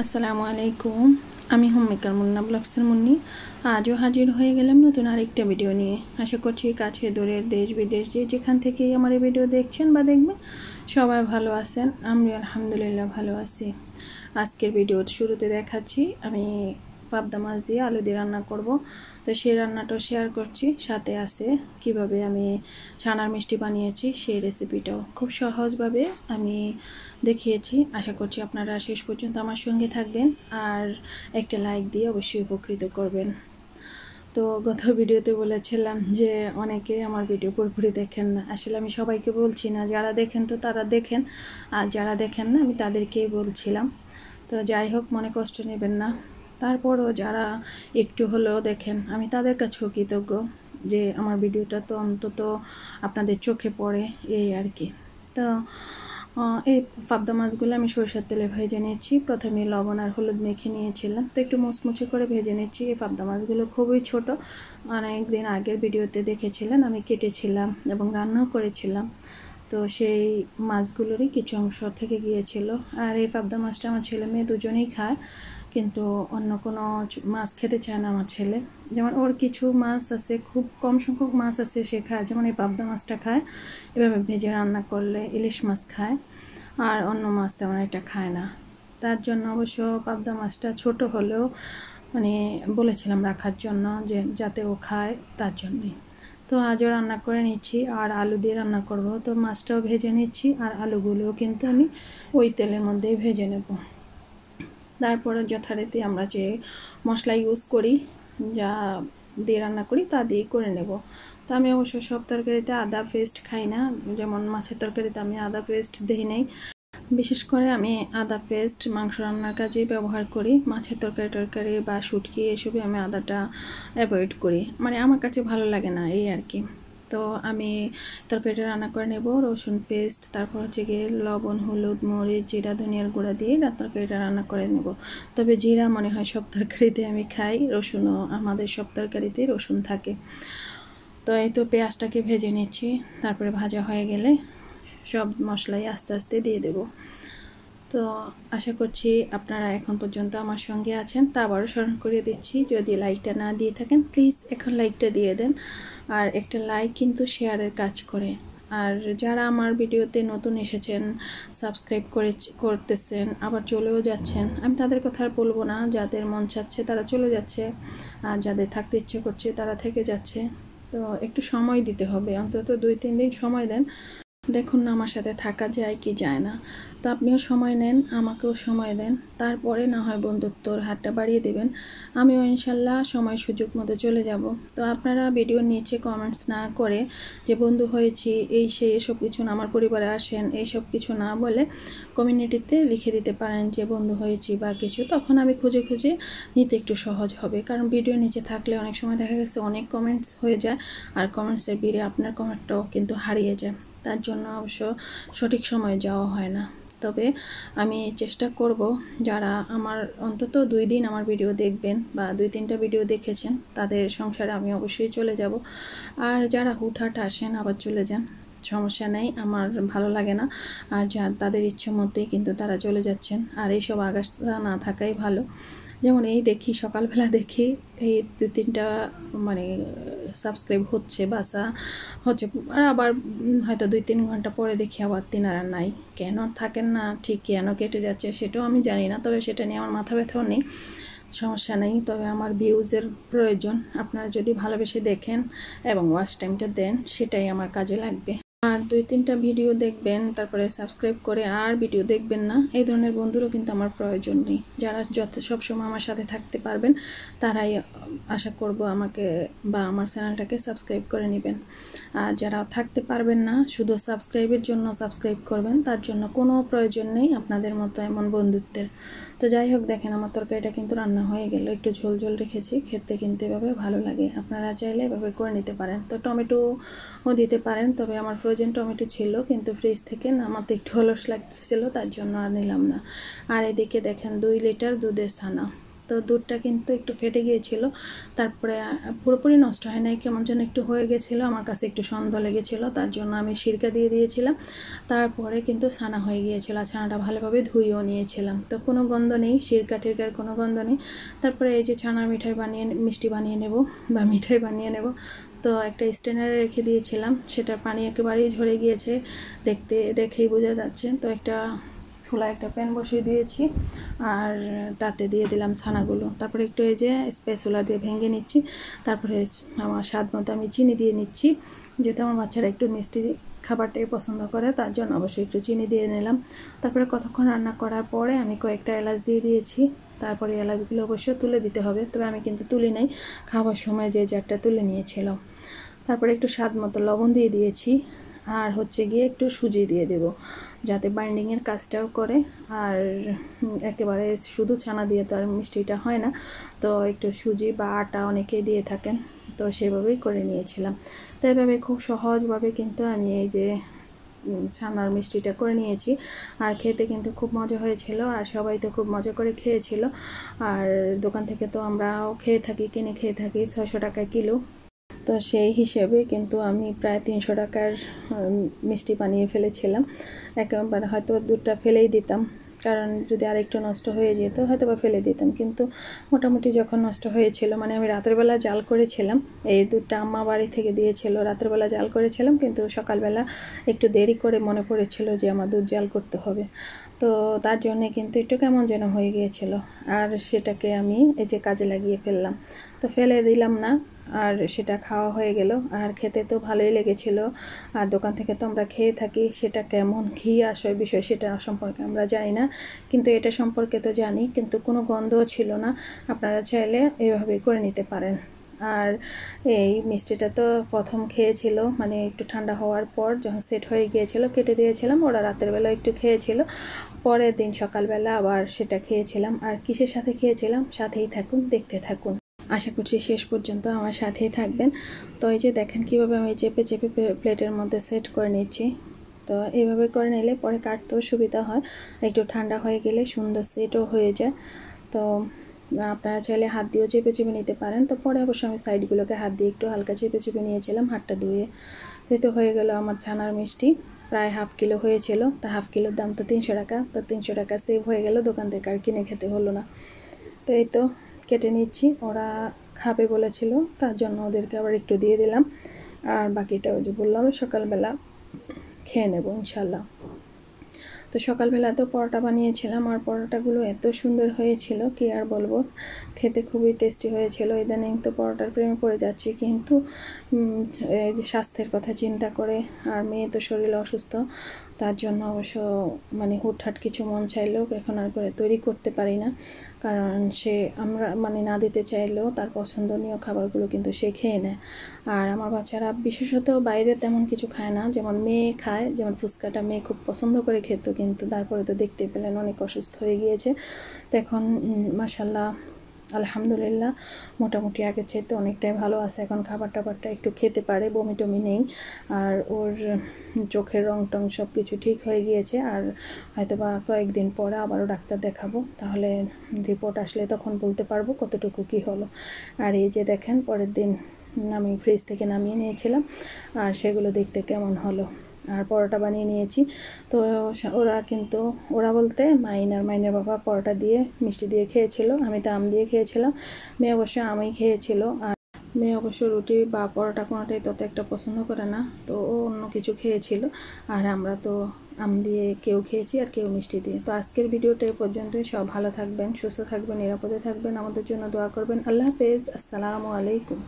আসসালামু আলাইকুম। আমি হোমমেকার মুন্না ব্লগসের মুন্নি আজও হাজির হয়ে গেলাম নতুন আরেকটা ভিডিও নিয়ে। আশা করছি কাছে দূরের দেশ বিদেশ যেখান থেকেই আমার এই ভিডিও দেখছেন বা দেখবেন সবাই ভালো আছেন। আমি আলহামদুলিল্লাহ ভালো আছি। আজকের ভিডিওর শুরুতে দেখাচ্ছি আমি পাবদা মাছ দিয়ে আলু দিয়ে রান্না করব। তো সেই রান্নাটাও শেয়ার করছি, সাথে আছে কিভাবে আমি ছানার মিষ্টি বানিয়েছি সেই রেসিপিটাও খুব সহজভাবে আমি দেখিয়েছি। আশা করছি আপনারা শেষ পর্যন্ত আমার সঙ্গে থাকবেন আর একটা লাইক দিয়ে অবশ্যই উপকৃত করবেন। তো গত ভিডিওতে বলেছিলাম যে অনেকে আমার ভিডিও পুরোপুরি দেখেন না। আসলে আমি সবাইকে বলছি না, যারা দেখেন তো তারা দেখেন, আর যারা দেখেন না আমি তাদেরকেই বলছিলাম। তো যাই হোক, মনে কষ্ট নেবেন না। তারপরও যারা একটু হলেও দেখেন আমি তাদের কাছেও কৃতজ্ঞ যে আমার ভিডিওটা তো অন্তত আপনাদের চোখে পড়ে, এই আর কি। তো এই পাবদা মাছগুলো আমি সরষের তেলে ভেজে নিয়েছি। প্রথমে লবণ আর হলুদ মেখে নিয়েছিলাম, তো একটু মুচমুচে করে ভেজে নিচ্ছি। এই পাবদা মাছগুলো খুবই ছোট, অনেকদিন আগের ভিডিওতে দেখেছিলেন আমি কেটেছিলাম এবং রান্নাও করেছিলাম। তো সেই মাছগুলোরই কিছু অংশ থেকে গিয়েছিল। আর এই পাবদা মাছটা আমার ছেলে মেয়ে দুজনেই খায়, কিন্তু অন্য কোনো মাছ খেতে চায় না আমার ছেলে। যেমন ওর কিছু মাছ আছে, খুব কম সংখ্যক মাছ আছে সে খায়, যেমন এই পাবদা মাছটা খায়, এভাবে ভেজে রান্না করলে। ইলিশ মাছ খায়, আর অন্য মাছ তেমন এটা খায় না। তার জন্য অবশ্য পাবদা মাছটা ছোট হলেও মানে বলেছিলাম রাখার জন্য, যে যাতে ও খায়, তার জন্যই। তো আজও রান্না করে নিচ্ছি আর আলু দিয়ে রান্না করব। তো মাছটাও ভেজে নিচ্ছি আর আলুগুলোও কিন্তু আমি ওই তেলের মধ্যেই ভেজে নেব। তারপরে যথারীতি আমরা যে মশলা ইউজ করি, যা দিয়ে রান্না করি তা দিয়েই করে নেব। তো আমি অবশ্য সব তরকারিতে আদা পেস্ট খাই না, যেমন মাছের তরকারিতে আমি আদা পেস্ট দিই নেই। বিশেষ করে আমি আদা পেস্ট মাংস রান্নার কাজেই ব্যবহার করি। মাছের তরকারি বা শুটকি এসবে আমি আদাটা অ্যাভয়েড করি, মানে আমার কাছে ভালো লাগে না, এই আর কি। তো আমি তরকারিটা রান্না করে নেব। রসুন পেস্ট, তারপর হচ্ছে গিয়ে লবণ, হলুদ, মরিচ, জিরা, ধনিয়ার গুঁড়া দিয়ে তরকারিটা রান্না করে নেব। তবে জিরা মনে হয় সব তরকারিতে আমি খাই, রসুনও আমাদের সব তরকারিতেই রসুন থাকে। তো এই তো পেঁয়াজটাকে ভেজে নিচ্ছি, তারপরে ভাজা হয়ে গেলে সব মশলাই আস্তে আস্তে দিয়ে দেব। তো আশা করছি আপনারা এখন পর্যন্ত আমার সঙ্গে আছেন। তা আবারও স্মরণ করিয়ে দিচ্ছি, যদি লাইকটা না দিয়ে থাকেন প্লিজ এখন লাইকটা দিয়ে দেন। আর একটা লাইক কিন্তু শেয়ারের কাজ করে। আর যারা আমার ভিডিওতে নতুন এসেছেন, সাবস্ক্রাইব করতেছেন, আবার চলেও যাচ্ছেন, আমি তাদের কথা আর বলবো না। যাদের মন চাচ্ছে তারা চলে যাচ্ছে, আর যাদের থাকতে ইচ্ছে করছে তারা থেকে যাচ্ছে। তো একটু সময় দিতে হবে, অন্তত 2-3 দিন সময় দেন, দেখুন না আমার সাথে থাকা যায় কি যায় না। তো আপনিও সময় নেন, আমাকেও সময় দেন, তারপরে না হয় বন্ধুত্বর হাতটা বাড়িয়ে দেবেন। আমিও ইনশাল্লাহ সময় সুযোগ মতো চলে যাব। তো আপনারা ভিডিওর নিচে কমেন্টস না করে যে বন্ধু হয়েছি এই সেই এসব কিছু না, আমার পরিবারে আসেন এইসব কিছু না বলে কমিউনিটিতে লিখে দিতে পারেন যে বন্ধু হয়েছি বা কিছু, তখন আমি খুঁজে খুঁজে নিতে একটু সহজ হবে। কারণ ভিডিওর নিচে থাকলে অনেক সময় দেখা গেছে অনেক কমেন্টস হয়ে যায়, আর কমেন্টসের ভিড়ে আপনার কমেন্টটাও কিন্তু হারিয়ে যায়। তার জন্য অবশ্য সঠিক সময়ে যাওয়া হয় না। তবে আমি চেষ্টা করব, যারা আমার অন্তত 2 দিন আমার ভিডিও দেখবেন বা 2-3টা ভিডিও দেখেছেন, তাদের সংসারে আমি অবশ্যই চলে যাব। আর যারা হুটহাট আসেন আবার চলে যান, সমস্যা নেই, আমার ভালো লাগে না। আর তাদের ইচ্ছে মতেই কিন্তু তারা চলে যাচ্ছেন, আর এইসব আগাছা না থাকাই ভালো। যেমন এই দেখি সকালবেলা দেখি এই 2-3টা মানে সাবস্ক্রাইব হচ্ছে, বাসা হচ্ছে, আর আবার হয়তো 2-3 ঘন্টা পরে দেখি আবার 3 আর নাই। কেন থাকেন না, ঠিক কেন কেটে যাচ্ছে সেটাও আমি জানি না, তবে সেটা নিয়ে আমার মাথা ব্যথাও নেই, সমস্যা নেই। তবে আমার ভিউজের প্রয়োজন, আপনারা যদি ভালোবেসে দেখেন এবং ওয়াচ টাইমটা দেন, সেটাই আমার কাজে লাগবে। আর 2-3টা ভিডিও দেখবেন তারপরে সাবস্ক্রাইব করে আর ভিডিও দেখবেন না, এই ধরনের বন্ধুরও কিন্তু আমার প্রয়োজন নেই। যারা সবসময় আমার সাথে থাকতে পারবেন তারাই আশা করব আমাকে বা আমার চ্যানেলটাকে সাবস্ক্রাইব করে নেবেন। আর যারা থাকতে পারবেন না, শুধু সাবস্ক্রাইবের জন্য সাবস্ক্রাইব করবেন, তার জন্য কোনো প্রয়োজন নেই আপনাদের মতো এমন বন্ধুত্বের। তো যাই হোক, দেখেন আমার তরকারিটা কিন্তু রান্না হয়ে গেল, একটু ঝোল ঝোল রেখেছি, খেতে কিন্তু এভাবে ভালো লাগে, আপনারা চাইলে এভাবে করে নিতে পারেন। তো টমেটোও দিতে পারেন, তবে আমার ফ্রোজেন টমেটো ছিল কিন্তু ফ্রিজ থেকে নামাতে একটু অলস লাগতেছিল, তার জন্য আর নিলাম না। আর এদিকে দেখেন 2 লিটার দুধের ছানা। তো দুধটা কিন্তু একটু ফেটে গিয়েছিল, তারপরে পুরোপুরি নষ্ট হয় নাই, কেমন যেন একটু হয়ে গেছিলো, আমার কাছে একটু সন্দেহ লেগেছিলো, তার জন্য আমি সিরকা দিয়ে দিয়েছিলাম। তারপরে কিন্তু ছানা হয়ে গিয়েছিল, ছানাটা ভালোভাবে ধুয়েও নিয়েছিলাম, তো কোনো গন্ধ নেই, সিরকা টিরকার কোনো গন্ধ নেই। তারপরে এই যে ছানার মিষ্টি বানিয়ে নেব বা মিঠাই বানিয়ে নেব। তো একটা স্ট্যান্ডারে রেখে দিয়েছিলাম, সেটার পানি একেবারেই ঝরে গিয়েছে, দেখেই বোঝা যাচ্ছে। তো একটা চুলা একটা প্যান বসিয়ে দিয়েছি, আর তাতে দিয়ে দিলাম ছানাগুলো। তারপরে একটু এই যে স্প্যাচুলা দিয়ে ভেঙে নিচ্ছি। তারপরে আমার স্বাদ মতো আমি চিনি দিয়ে নিচ্ছি, যেহেতু আমার বাচ্চারা একটু মিষ্টি খাবারটাই পছন্দ করে, তার জন্য অবশ্যই একটু চিনি দিয়ে নিলাম। তারপরে কতক্ষণ রান্না করার পরে আমি কয়েকটা এলাচ দিয়ে দিয়েছি। তারপরে এলাচগুলো অবশ্যই তুলে দিতে হবে, তবে আমি কিন্তু তুলি নাই, খাওয়ার সময় যে জারটা তুলে নিয়েছিলাম। তারপরে একটু স্বাদ মতো লবণ দিয়ে দিয়েছি, আর হচ্ছে গিয়ে একটু সুজি দিয়ে দেব, যাতে বাইন্ডিংয়ের কাজটাও করে। আর একেবারে শুধু ছানা দিয়ে তো আর মিষ্টিটা হয় না, তো একটু সুজি বা আটা অনেকেই দিয়ে থাকেন, তো সেভাবেই করে নিয়েছিলাম। তো এভাবে খুব সহজভাবে কিন্তু আমি এই যে ছানার মিষ্টিটা করে নিয়েছি, আর খেতে কিন্তু খুব মজা হয়েছিল, আর সবাই তো খুব মজা করে খেয়েছিল। আর দোকান থেকে তো আমরাও কিনে খেয়ে থাকি 600 টাকা কিলো, তো সেই হিসেবে কিন্তু আমি প্রায় 300 টাকার মিষ্টি বানিয়ে ফেলেছিলাম। একেবারে হয়তো দুধটা ফেলেই দিতাম, কারণ যদি আরেকটু নষ্ট হয়ে যেত হয়তো বা ফেলে দিতাম, কিন্তু মোটামুটি যখন নষ্ট হয়েছিল, মানে আমি রাতের বেলা জাল করেছিলাম, এই দুধটা আম্মা বাড়ি থেকে দিয়েছিল, রাতের বেলা জাল করেছিলাম, কিন্তু সকালবেলা একটু দেরি করে মনে পড়েছিল যে আমার দুধ জাল করতে হবে, তো তার জন্যে কিন্তু একটু কেমন যেন হয়ে গিয়েছিল, আর সেটাকে আমি এই যে কাজে লাগিয়ে ফেললাম। তো ফেলে দিলাম না, আর সেটা খাওয়া হয়ে গেল, আর খেতে তো ভালোই লেগেছিল। আর দোকান থেকে তো আমরা খেয়ে থাকি, সেটা কেমন ঘি আসার বিষয় সেটা সম্পর্কে আমরা জানি না, কিন্তু এটা সম্পর্কে তো জানি, কিন্তু কোনো গন্ধও ছিল না। আপনারা চাইলে এভাবে করে নিতে পারেন। আর এই মিষ্টিটা তো প্রথম খেয়েছিল, মানে একটু ঠান্ডা হওয়ার পর যখন সেট হয়ে গিয়েছিল কেটে দিয়েছিলাম, ওরা রাতের বেলা একটু খেয়েছিল, পরের দিন সকালবেলা আবার সেটা খেয়েছিলাম। আর কিসের সাথে খেয়েছিলাম, সাথেই থাকুন, দেখতে থাকুন, আশা করছি শেষ পর্যন্ত আমার সাথেই থাকবেন। তো এই যে দেখেন কীভাবে আমি চেপে চেপে প্লেটের মধ্যে সেট করে নিচ্ছি। তো এইভাবে করে নিলে পরে কাটতেও সুবিধা হয়, একটু ঠান্ডা হয়ে গেলে সুন্দর সেটও হয়ে যায়। তো আপনারা চাইলে হাত দিয়েও চেপে চেপে নিতে পারেন। তো পরে অবশ্য আমি সাইডগুলোকে হাত দিয়ে একটু হালকা চেপে চেপে নিয়েছিলাম, হাতটা ধুয়ে। তো হয়ে গেল আমার ছানার মিষ্টি, প্রায় হাফ কিলো হয়েছিল, তা হাফ কিলোর দাম তো 300 টাকা, তো 300 টাকা সেভ হয়ে গেল, দোকান থেকে আর কিনে খেতে হলো না। তো এই তো কেটে নিচ্ছি, ওরা খাবে বলেছিল, তার জন্য ওদেরকে আবার একটু দিয়ে দিলাম, আর বাকিটা ওই যে বললাম সকালবেলা খেয়ে নেব ইনশাল্লাহ। তো সকালবেলা তো পরোটা বানিয়েছিলাম, আর পরোটাগুলো এত সুন্দর হয়েছিল কি আর বলবো, খেতে খুবই টেস্টি হয়েছিল। ইদানিং তো পরোটার প্রেমে পড়ে যাচ্ছি, কিন্তু এই যে স্বাস্থ্যের কথা চিন্তা করে, আর মেয়ে তো শরীর অসুস্থ, তার জন্য অবশ্য মানে হুটহাট কিছু মন চাইলেও এখন আর করে তৈরি করতে পারি না, কারণ আমরা মানে না দিতে চাইলেও তার পছন্দনীয় খাবারগুলো কিন্তু সে খেয়ে নেয়। আর আমার বাচ্চারা বিশেষত বাইরে তেমন কিছু খায় না, যেমন মেয়ে খায়, যেমন ফুচকাটা মেয়ে খুব পছন্দ করে খেত, কিন্তু তারপরে তো দেখতে পেলেন অনেক অসুস্থ হয়ে গিয়েছে। তো এখন মাশাল্লাহ আলহামদুলিল্লাহ মোটামুটি আগের চাইতে অনেকটাই ভালো আছে, এখন খাবার টাবারটা একটু খেতে পারে, বমি টমি নেই, আর ওর চোখের রং টং সব কিছু ঠিক হয়ে গিয়েছে। আর হয়তো বা কয়েকদিন পরে আবারও ডাক্তার দেখাবো, তাহলে রিপোর্ট আসলে তখন বলতে পারবো কতটুকু কি হলো। আর এই যে দেখেন পরের দিন আমি ফ্রিজ থেকে নামিয়ে নিয়েছিলাম, আর সেগুলো দেখতে কেমন হলো। আর পরোটা বানিয়ে নিয়েছি। তো ওরা বলতে মাইনের বাবা পরোটা দিয়ে মিষ্টি দিয়ে খেয়েছিল, আমি তো আম দিয়ে খেয়েছিলাম, মেয়ে অবশ্য আমই খেয়েছিল। আর মেয়ে অবশ্য রুটি বা পরোটা কোনোটাই তত একটা পছন্দ করে না, তো ও অন্য কিছু খেয়েছিল, আর আমরা তো আম দিয়ে কেউ খেয়েছি আর কেউ মিষ্টি দিয়ে। তো আজকের ভিডিওটা এই পর্যন্তই। সব ভালো থাকবেন, সুস্থ থাকবেন, নিরাপদে থাকবেন, আমাদের জন্য দোয়া করবেন। আল্লাহ হাফেজ, আসসালামু আলাইকুম।